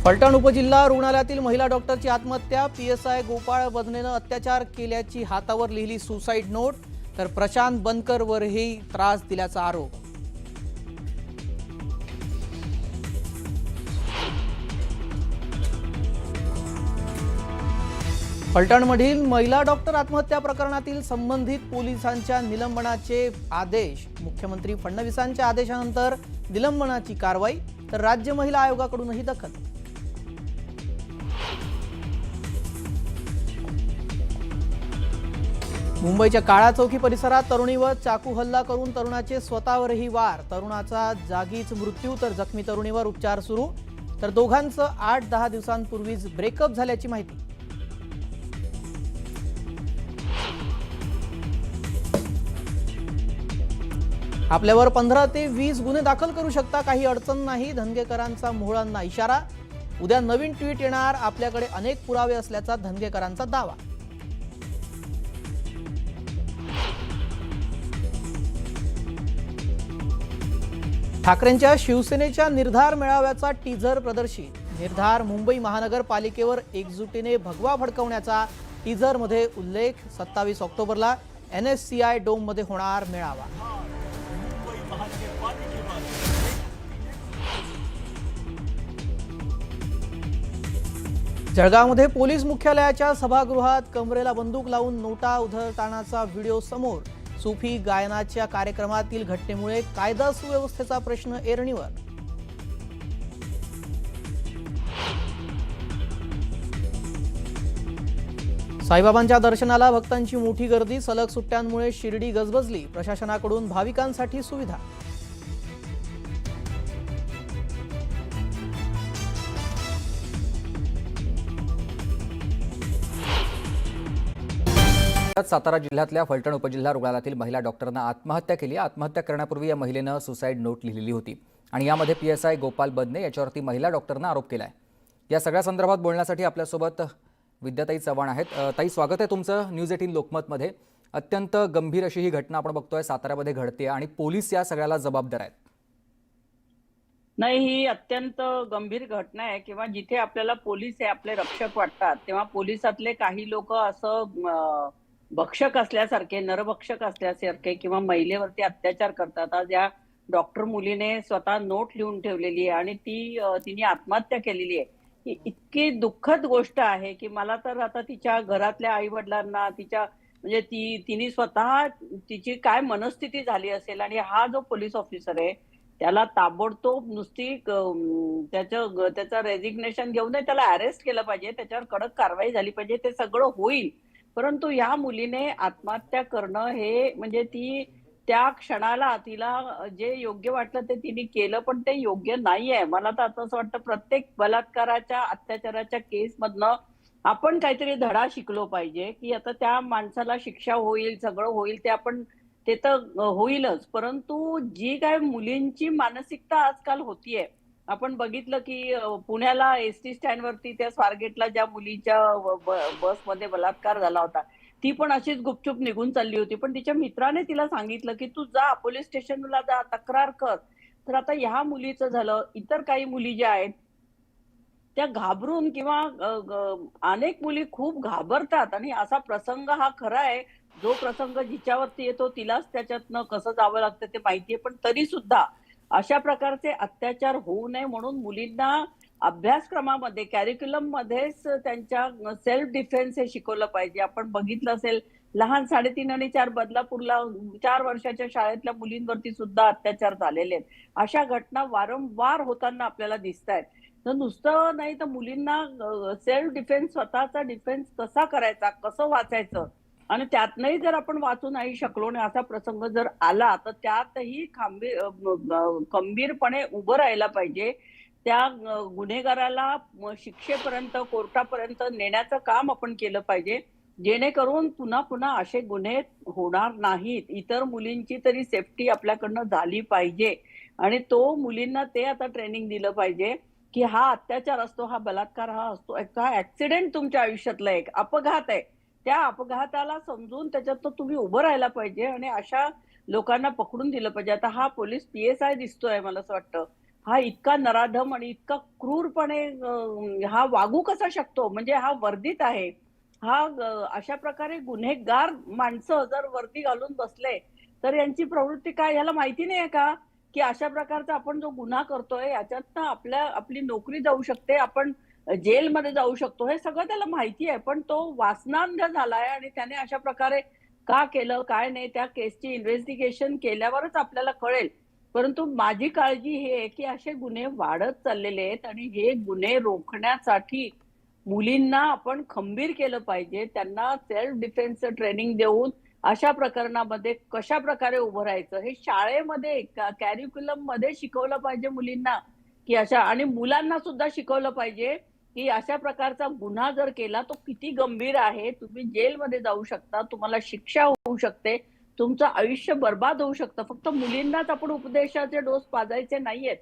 फलटण उपजिल्हा रुग्णालयातील महिला डॉक्टरची आत्महत्या। पीएसआय गोपाळ बदनेनं अत्याचार केल्याची हातावर लिहिली सुसाईड नोट, तर प्रशांत बनकरवरही त्रास दिल्याचा आरोप। फलटणमधील महिला डॉक्टर आत्महत्या प्रकरणातील संबंधित पोलिसांच्या निलंबनाचे आदेश। मुख्यमंत्री फडणवीसांच्या आदेशानंतर निलंबनाची कारवाई, तर राज्य महिला आयोगाकडूनही दखल। मुंबईच्या काळा चौकी परिसरात तरुणीवर चाकू हल्ला करून तरुणाचे स्वतःवरही वार। तरुणाचा जागीच मृत्यू, तर जखमी तरुणीवर उपचार सुरू। तर दोघांचं 8-10 दिवसांपूर्वीच ब्रेकअप झाल्याची माहिती। आपल्यावर 15 ते 20 गुन्हे दाखल करू शकता, काही अडचण नाही, धनगेकरांचा मोहळांना इशारा। उद्या नवीन ट्विट येणार, आपल्याकडे अनेक पुरावे असल्याचा धनगेकरांचा दावा। ठाकरेंच्या शिवसेनेच्या निर्धार मेळाव्याचा टीझर प्रदर्शित। निर्धार मुंबई महानगरपालिकेवर एकजुटीने भगवा फडकवण्याचा टीझरमध्ये उल्लेख। 27 ऑक्टोबरला NSCI डोममध्ये होणार मेळावा। जळगावमध्ये पोलीस मुख्यालयाच्या सभागृहात कमरेला बंदूक लावून नोटा उधळतानाचा व्हिडिओ समोर। सुफी गायनाच्या कार्यक्रमातील घटनेमुळे कायदा सुव्यवस्थेचा प्रश्न ऐरणीवर। साईबाबांच्या दर्शनाला भक्तांची मोठी गर्दी। सलग सुट्ट्यांमुळे शिर्डी गजबजली, प्रशासनाकडून भाविकांसाठी सुविधा। सातारा जिल्ह्यातल्या फलटण उपजिल्हा रुग्णालयातील महिला डॉक्टरनं आत्महत्या केली। आत्महत्या करण्यापूर्वी या महिलेनं सुसाईड नोट लिहिलेली होती आणि यामध्ये पीएसआय गोपाल बदने याच्यावरती महिला डॉक्टरनं आरोप केलाय। या सगळ्या संदर्भात बोलण्यासाठी आपल्यासोबत विद्याताई चव्हाण आहेत। ताई, स्वागत आहे तुमचं न्यूज 18 लोकमतमध्ये। अत्यंत गंभीर अशी ही घटना आपण बघतोय साताऱ्यामध्ये घडते आणि पोलीस या सगळ्याला जबाबदार आहेत। नाही, ही अत्यंत गंभीर घटना आहे किंवा जिथे आपल्याला पोलीस हे आपले रक्षक वाटतात, तेव्हा पोलिसातले काही लोक असं भक्षक असल्यासारखे, नरभक्षक असल्यासारखे किंवा महिलेवरती अत्याचार करतात। आज या डॉक्टर मुलीने स्वतः नोट लिहून ठेवलेली आहे आणि तिने आत्महत्या केलेली आहे। ही इतकी दुःखद गोष्ट आहे की मला तर आता तिच्या घरातल्या आई वडिलांना, म्हणजे तिने स्वतः तिची काय मनस्थिती झाली असेल आणि हा जो पोलीस ऑफिसर आहे त्याला ताबडतोब नुसती त्याचं रेजिग्नेशन घेऊन त्याला अरेस्ट केलं पाहिजे, त्याच्यावर कडक कारवाई झाली पाहिजे, ते सगळं होईल। परंतु या मुलीने आत्महत्या करणं हे म्हणजे ती त्या क्षणाला तिला जे योग्य वाटलं ते तिने केलं, पण ते योग्य नाहीये। मला तर आता असं वाटतं प्रत्येक बलात्काराच्या, अत्याचाराच्या केसमधनं आपण काहीतरी धडा शिकलो पाहिजे की आता त्या माणसाला शिक्षा होईल, सगळं होईल, ते तर होईलच, परंतु जी काय मुलींची मानसिकता आजकाल होतीये, आपण बघितलं की पुण्याला एसटी स्टँडवरती त्या स्वारगेटला ज्या मुलीच्या बसमध्ये बलात्कार झाला होता, ती पण अशीच गुपचूप निघून चालली होती, पण तिच्या मित्राने तिला सांगितलं की तू जा पोलीस स्टेशनला जा, तक्रार कर। तर आता ह्या मुलीचं झालं, इतर काही मुली ज्या आहेत त्या घाबरून किंवा अनेक मुली खूप घाबरतात आणि असा प्रसंग हा खरा आहे। जो प्रसंग जिच्यावरती येतो तिलाच त्याच्यातनं कसं जावं लागतं ते माहितीये, पण तरी सुद्धा अशा प्रकारचे अत्याचार होऊ नये म्हणून मुलींना अभ्यासक्रमामध्ये, कॅरिक्युलम मध्येच त्यांच्या सेल्फ डिफेन्स हे शिकवलं पाहिजे। आपण बघितलं असेल लहान 3.5 आणि 4 बदलापूरला 4 वर्षाच्या शाळेतल्या मुलींवरती सुद्धा अत्याचार झालेले आहेत। अशा घटना वारंवार होताना आपल्याला दिसत आहेत। तर नुसतं नाही तर मुलींना सेल्फ डिफेन्स, स्वतःचा डिफेन्स कसा करायचा, कसं वाचायचं, आणि त्यातनंही जर आपण वाचू नाही शकलो आणि असा प्रसंग जर आला तर त्यातही खंबीरपणे उभं राहायला पाहिजे। त्या गुन्हेगाराला शिक्षेपर्यंत, कोर्टापर्यंत नेण्याचं काम आपण केलं पाहिजे, जेणेकरून पुन्हा पुन्हा असे गुन्हे होणार नाहीत। इतर मुलींची तरी सेफ्टी आपल्याकडनं झाली पाहिजे आणि तो मुलींना ते आता ट्रेनिंग दिलं पाहिजे की हा अत्याचार असतो, हा बलात्कार हा असतो, हा ऍक्सिडेंट तुमच्या आयुष्यातला एक अपघात आहे, त्या अपघाताला समजून त्याच्यात तुम्ही उभं राहायला पाहिजे आणि अशा लोकांना पकडून दिलं पाहिजे। आता हा पोलीस पीएसआय दिसतोय, मला असं वाटतं हा इतका नराधम आणि इतका क्रूरपणे हा वागू कसा शकतो? म्हणजे हा वर्दीत आहे. हा अशा प्रकारे गुन्हेगार माणसं जर वर्दी घालून बसले, तर यांची प्रवृत्ती काय ह्याला माहिती नाहीये का? की अशा प्रकारचा आपण जो गुन्हा करतोय याच्यातनं आपली नोकरी जाऊ शकते. आपण जेलमध्ये जाऊ शकतो. हे सगळं त्याला माहिती आहे. पण तो वासनांध झालाय आणि त्याने अशा प्रकारे का केलं, काय नाही त्या केसची इन्व्हेस्टिगेशन केल्यावरच आपल्याला कळेल. परंतु माझी काळजी ही आहे, की असे गुन्हे वाढत चाललेले आहेत आणि हे गुन्हे रोखण्यासाठी मुलींना आपण खंबीर केलं पाहिजे. त्यांना सेल्फ डिफेन्सचं ट्रेनिंग देऊन अशा प्रकरणामध्ये कशाप्रकारे उभं राहायचं हे शाळेमध्ये कॅरिक्युलममध्ये शिकवलं पाहिजे मुलींना, की अशा आणि मुलांना सुद्धा शिकवलं पाहिजे, की अशा प्रकारचा गुन्हा जर केला तो किती गंभीर आहे. तुम्ही जेलमध्ये जाऊ शकता, तुम्हाला शिक्षा होऊ शकते. तुमचं आयुष्य बरबाद होऊ शकतं. फक्त मुलींनाच आपण उपदेशाचे डोस पाजायचे नाहीयेत,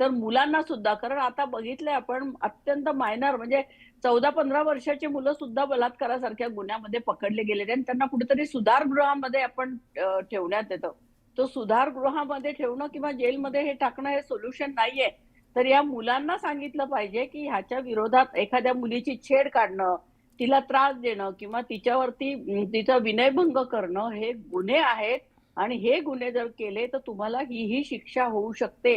तर मुलांना सुद्धा. कारण आता बघितलंय आपण अत्यंत मायनर म्हणजे 14-15 वर्षाची मुलं सुद्धा बलात्कारासारख्या गुन्ह्यामध्ये पकडले गेलेले आणि त्यांना कुठेतरी सुधारगृहामध्ये आपण ठेवण्यात येतं. तो सुधारगृहामध्ये ठेवणं किंवा जेलमध्ये हे टाकणं हे सोल्युशन नाहीये. तर या मुलांना सांगितलं पाहिजे, की ह्याच्या विरोधात एखाद्या मुलीची छेड काढणं, तिला त्रास देणं किंवा तिच्यावरती तिचा विनयभंग करणं हे गुन्हे आहेत आणि हे गुन्हे जर केले तर तुम्हाला ही शिक्षा होऊ शकते.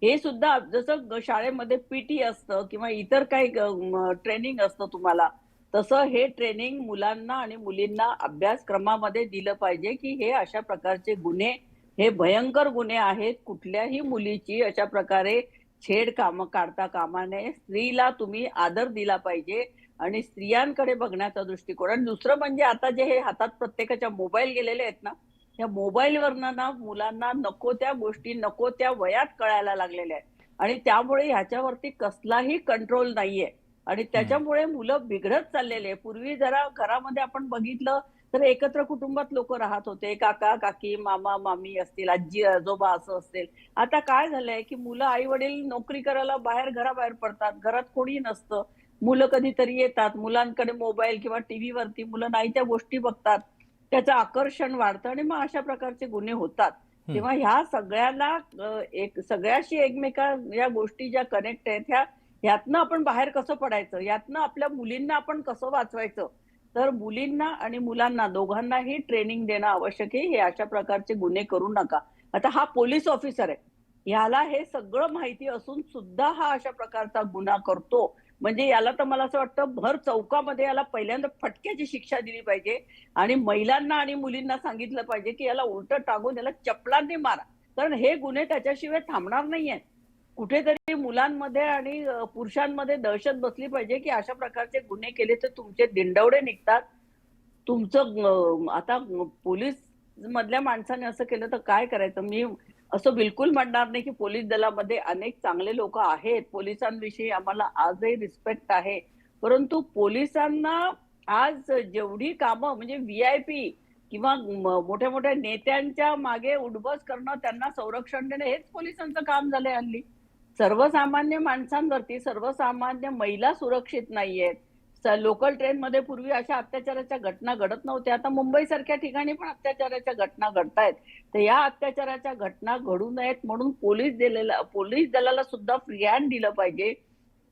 हे सुद्धा जसं शाळेमध्ये पीटी असतं किंवा इतर काही ट्रेनिंग असतं तुम्हाला, तसं हे ट्रेनिंग मुलांना आणि मुलींना अभ्यासक्रमामध्ये दिलं पाहिजे, की हे अशा प्रकारचे गुन्हे, हे भयंकर गुन्हे आहेत. कुठल्याही मुलीची अशा प्रकारे छेड कामं काढता कामा नये. स्त्रीला तुम्ही आदर दिला पाहिजे आणि स्त्रियांकडे बघण्याचा दृष्टिकोन आणि दुसरं म्हणजे आता जे हे हातात प्रत्येकाच्या मोबाईल गेलेले आहेत ना, या मोबाईलवरनं ना मुलांना नको त्या गोष्टी नको त्या वयात कळायला लागलेल्या आहेत आणि त्यामुळे ह्याच्यावरती कसलाही कंट्रोल नाहीये आणि त्याच्यामुळे मुलं बिघडत चाललेले आहे. पूर्वी जरा घरामध्ये आपण बघितलं तर एकत्र कुटुंबात लोक राहत होते. काका, काकी, मामा, मामी असतील, आजी, आजोबा असं असेल. आता काय झालंय, की मुलं आई-वडील नोकरी करायला घराबाहेर पडतात. घरात कोणी नसतं. मुलं कधीतरी येतात. मुलांकडे मोबाईल किंवा टीव्हीवरती मुलं नाही त्या गोष्टी बघतात. त्याचं आकर्षण वाढतं आणि मग अशा प्रकारचे गुन्हे होतात. हं. तेव्हा ह्या सगळ्याला सगळ्याशी या गोष्टी ज्या कनेक्ट आहेत ह्यातनं आपण बाहेर कसं पडायचं? यातनं आपल्या मुलींना आपण कसं वाचवायचं? तर मुलींना आणि मुलांना दोघांनाही ट्रेनिंग देणं आवश्यक आहे. हे अशा प्रकारचे गुन्हे करू नका. आता हा पोलीस ऑफिसर आहे. ह्याला हे सगळं माहिती असून सुद्धा हा अशा प्रकारचा गुन्हा करतो. म्हणजे याला तर मला असं वाटतं भर चौकामध्ये याला पहिल्यांदा फटक्याची शिक्षा दिली पाहिजे आणि महिलांना आणि मुलींना सांगितलं पाहिजे, की याला उलटं टांगून याला चपलांनी मारा. कारण हे गुन्हे त्याच्याशिवाय थांबणार नाहीयेत. कुठेतरी मुलांमध्ये आणि पुरुषांमध्ये दहशत बसली पाहिजे, की अशा प्रकारचे गुन्हे केले तर तुमचे दिंडवडे निघतात. तुमचं आता पोलीस मधल्या माणसाने असं केलं तर काय करायचं? मी असं बिलकुल म्हणणार नाही, की पोलीस दलामध्ये अनेक चांगले लोकं आहेत. पोलिसांविषयी आम्हाला आजही रिस्पेक्ट आहे. परंतु पोलिसांना आज जेवढी कामं म्हणजे व्ही-आय-पी किंवा मोठ्या-मोठ्या नेत्यांच्या मागे उठबस करणं, त्यांना संरक्षण देणं हेच पोलिसांचं काम झालंय हल्ली. सर्वसामान्य माणसांवरती सर्वसामान्य महिला सुरक्षित नाहीयेत. लोकल ट्रेनमध्ये पूर्वी अशा अत्याचाराच्या घटना घडत नव्हत्या. आता मुंबईसारख्या ठिकाणी पण अत्याचाराच्या घटना घडतायत. तर या अत्याचाराच्या घटना घडू नयेत म्हणून पोलीस दलाला सुद्धा फ्री हँड दिलं पाहिजे.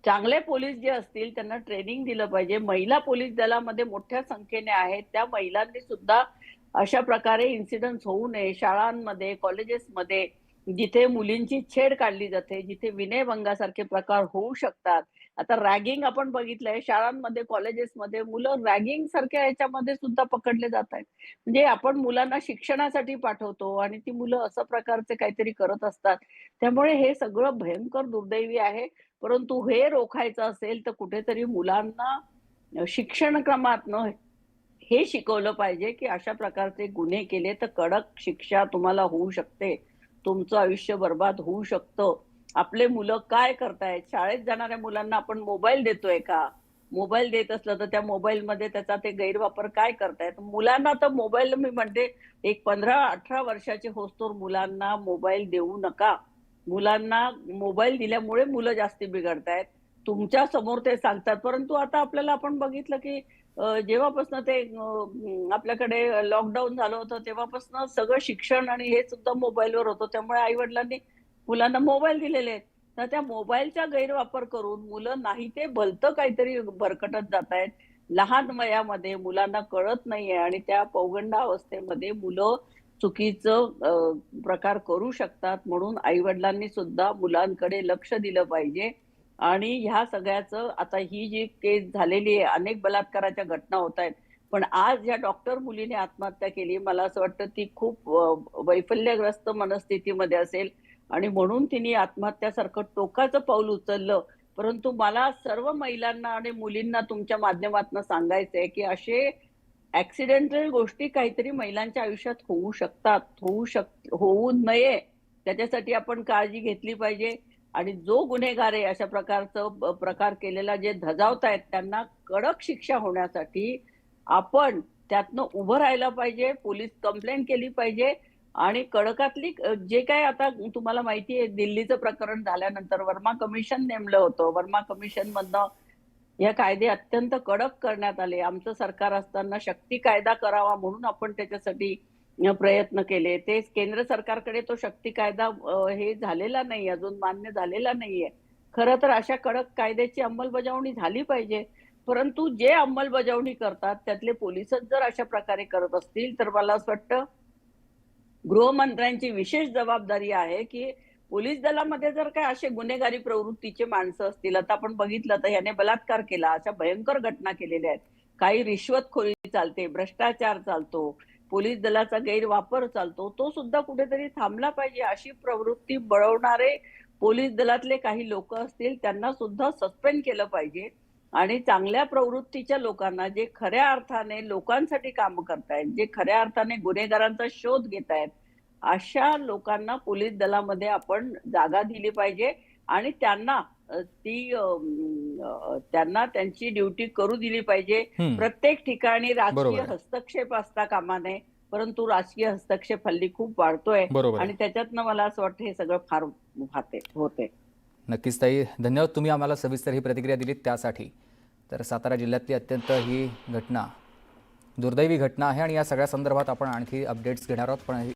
चांगले पोलीस जे असतील त्यांना ट्रेनिंग दिलं पाहिजे. महिला पोलीस दलामध्ये मोठ्या संख्येने आहेत. त्या महिलांनी सुद्धा अशा प्रकारे इन्सिडेंट्स होऊ नये. शाळांमध्ये, कॉलेजेसमध्ये जिथे मुलींची छेड काढली जाते, जिथे विनयभंगासारखे प्रकार होऊ शकतात. आता रॅगिंग आपण बघितलंय शाळांमध्ये, कॉलेजेसमध्ये मुलं रॅगिंग सारख्या ह्याच्यामध्ये सुद्धा पकडले जात आहेत. म्हणजे आपण मुलांना शिक्षणासाठी पाठवतो आणि ती मुलं असं प्रकारचे काहीतरी करत असतात. त्यामुळे हे सगळं भयंकर दुर्दैवी आहे. परंतु हे रोखायचं असेल तर कुठेतरी मुलांना शिक्षण क्रमातनं हे शिकवलं पाहिजे, की अशा प्रकारचे गुन्हे केले तर कडक शिक्षा तुम्हाला होऊ शकते. तुमचं आयुष्य बरबाद होऊ शकतं. आपले मुलं काय करतायत? शाळेत जाणाऱ्या मुलांना आपण मोबाईल देतोय का? मोबाईल देत असलं तर त्या मोबाईलमध्ये त्याचा ते गैरवापर काय करतायत? मुलांना तर मोबाईल मी म्हणते एक 15-18 वर्षाचे होईस्तोवर मुलांना मोबाईल देऊ नका. मुलांना मोबाईल दिल्यामुळे मुलं जास्ती बिघडतायत. तुमच्या समोर ते सांगतात. परंतु आता आपण बघितलं, की जेव्हापासून ते आपल्याकडे लॉकडाऊन झालं होतं तेव्हापासून सगळं शिक्षण आणि हे सुद्धा मोबाईलवर होतं. त्यामुळे आई-वडिलांनी मुलांना मोबाईल दिलेले आहेत. तर त्या मोबाईलचा गैरवापर करून मुलं नाही ते भलतं काहीतरी भरकटत जात आहेत. लहान वयामध्ये मुलांना कळत नाहीये आणि त्या पौगंडावस्थेमध्ये मुलं चुकीचं प्रकार करू शकतात. म्हणून आई-वडिलांनी सुद्धा मुलांकडे लक्ष दिलं पाहिजे आणि ह्या सगळ्याचं आता ही जी केस झालेली आहे, अनेक बलात्काराच्या घटना होत आहेत. पण आज या डॉक्टर मुलीने आत्महत्या केली. मला असं वाटतं ती खूप वैफल्यग्रस्त मनस्थितीमध्ये असेल आणि म्हणून तिने आत्महत्यासारखं टोकाचं पाऊल उचललं. परंतु मला सर्व महिलांना आणि मुलींना तुमच्या माध्यमातून सांगायचंय, की असे ॲक्सिडेंटल गोष्टी काहीतरी महिलांच्या आयुष्यात होऊ शकतात, होऊ नये त्याच्यासाठी आपण काळजी घेतली पाहिजे आणि जो गुन्हेगार आहे अशा प्रकारचं प्रकार केलेला जे धजावतायत त्यांना कडक शिक्षा होण्यासाठी आपण त्यातनं उभं राहायला पाहिजे, पोलीस कंप्लेंट केली पाहिजे आणि कडकातली जे काही आता तुम्हाला माहिती आहे दिल्लीचं प्रकरण झाल्यानंतर वर्मा कमिशन नेमलं होतं. वर्मा कमिशनमधनं हे कायदे अत्यंत कडक करण्यात आले. आमचं सरकार असताना शक्ती कायदा करावा म्हणून आपण त्याच्यासाठी प्रयत्न केले. ते केंद्र सरकारकडे तो शक्ती कायदा हे झालेला नाही, अजून मान्य झालेला नाहीये. खरं तर अशा कडक कायद्याची अंमलबजावणी झाली पाहिजे. परंतु जे अंमलबजावणी करतात त्यातले पोलिसच जर अशा प्रकारे करत असतील, तर मला असं वाटतं गृहमंत्र्यांची विशेष जबाबदारी आहे, की पोलीस दलामध्ये जर काही असे गुन्हेगारी प्रवृत्तीचे माणसं असतील, आता आपण बघितलं तर ह्याने बलात्कार केला, अशा भयंकर घटना केलेल्या आहेत. काही रिश्वतखोरी चालते, भ्रष्टाचार चालतो, पोलीस दलाचा गैरवापर चालतो, तो सुद्धा कुठेतरी थांबला पाहिजे. अशी प्रवृत्ती बळवणारे पोलीस दलातले काही लोक असतील, त्यांना सुद्धा सस्पेंड केलं पाहिजे आणि चांगल्या प्रवृत्तीच्या लोकांना, जे खऱ्या अर्थाने लोकांसाठी काम करतायत, जे खऱ्या अर्थाने गुन्हेगारांचा शोध घेतायत, अशा लोकांना पोलीस दलामध्ये आपण जागा दिली पाहिजे आणि त्यांना त्यांना त्यांची ड्युटी करू दिली पाहिजे. हं, प्रत्येक ठिकाणी बरोबर राजकीय आहे. हस्तक्षेप असता कामा नये. परंतु राजकीय हस्तक्षेप हल्ली खूप वाढतोय बरोबर आहे. आणि त्याच्यातनं मला असं वाटतं हे सगळं फार होते. नक्कीच ताई, धन्यवाद तुम्ही आम्हाला सविस्तर ही प्रतिक्रिया दिलीत त्यासाठी. तर सातारा जिल्ह्यातली अत्यंत ही घटना दुर्दैवी घटना आहे आणि या सगळ्या संदर्भात आपण आणखी अपडेट्स घेणार आहोत. पण